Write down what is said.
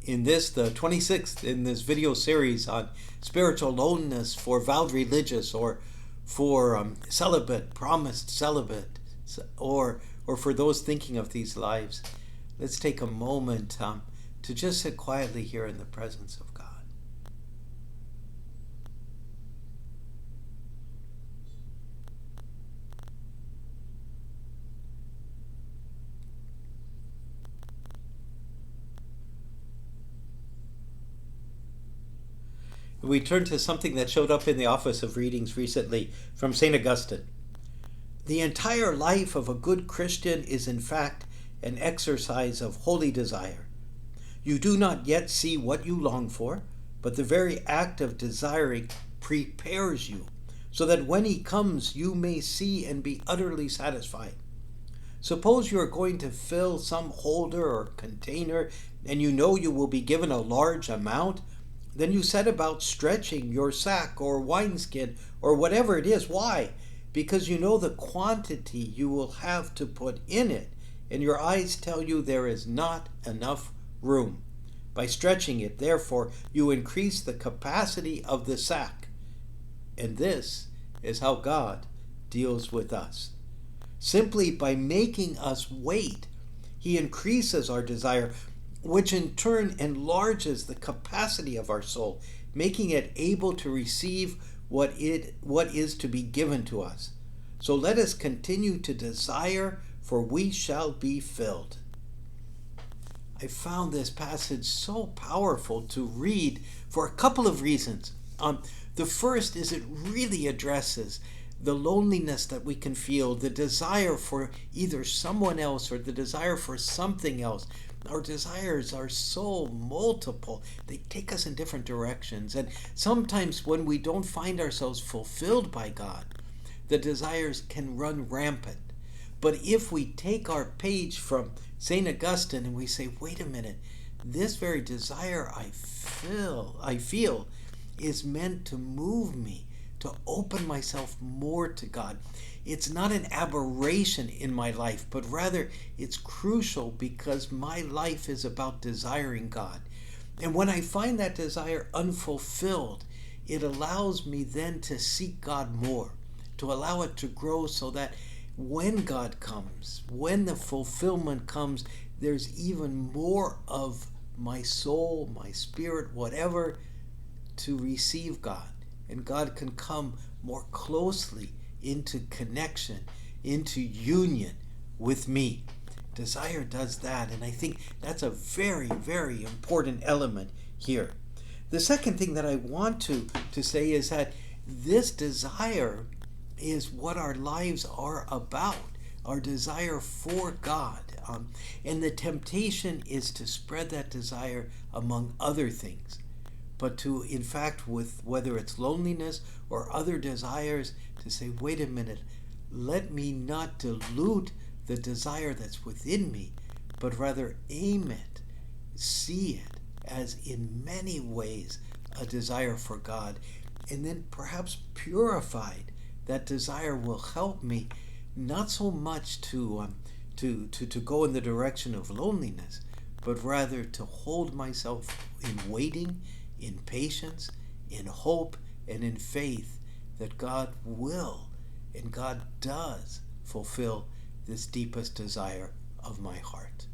In this, the 26th in this video series on spiritual aloneness for vowed religious, or for celibate, promised celibate, or for those thinking of these lives, let's take a moment to just sit quietly here in the presence of God. We turn to something that showed up in the Office of Readings recently from St. Augustine. The entire life of a good Christian is in fact an exercise of holy desire. You do not yet see what you long for, but the very act of desiring prepares you, so that when he comes you may see and be utterly satisfied. Suppose you are going to fill some holder or container, and you know you will be given a large amount. Then you set about stretching your sack or wineskin or whatever it is. Why? Because you know the quantity you will have to put in it, and your eyes tell you there is not enough room. By stretching it, therefore, you increase the capacity of the sack. And this is how God deals with us. Simply by making us wait, he increases our desire, which in turn enlarges the capacity of our soul, making it able to receive what is to be given to us. So let us continue to desire, for we shall be filled. I found this passage so powerful to read for a couple of reasons. The first is it really addresses the loneliness that we can feel, the desire for either someone else or the desire for something else. Our desires are so multiple. They take us in different directions. And sometimes when we don't find ourselves fulfilled by God, the desires can run rampant. But if we take our page from St. Augustine and we say, wait a minute, this very desire I feel is meant to move me, to open myself more to God. It's not an aberration in my life, but rather it's crucial because my life is about desiring God. And when I find that desire unfulfilled, it allows me then to seek God more, to allow it to grow so that when God comes, when the fulfillment comes, there's even more of my soul, my spirit, whatever, to receive God. And God can come more closely into connection, into union with me. Desire does that, and I think that's a very, very important element here. The second thing that I want to say is that this desire is what our lives are about, our desire for God. And the temptation is to spread that desire among other things. But to, in fact, with whether it's loneliness or other desires, to say, wait a minute, let me not dilute the desire that's within me, but rather aim it, see it as in many ways a desire for God, and then perhaps purified, that desire will help me not so much to go in the direction of loneliness, but rather to hold myself in waiting, in patience, in hope, and in faith that God will and God does fulfill this deepest desire of my heart.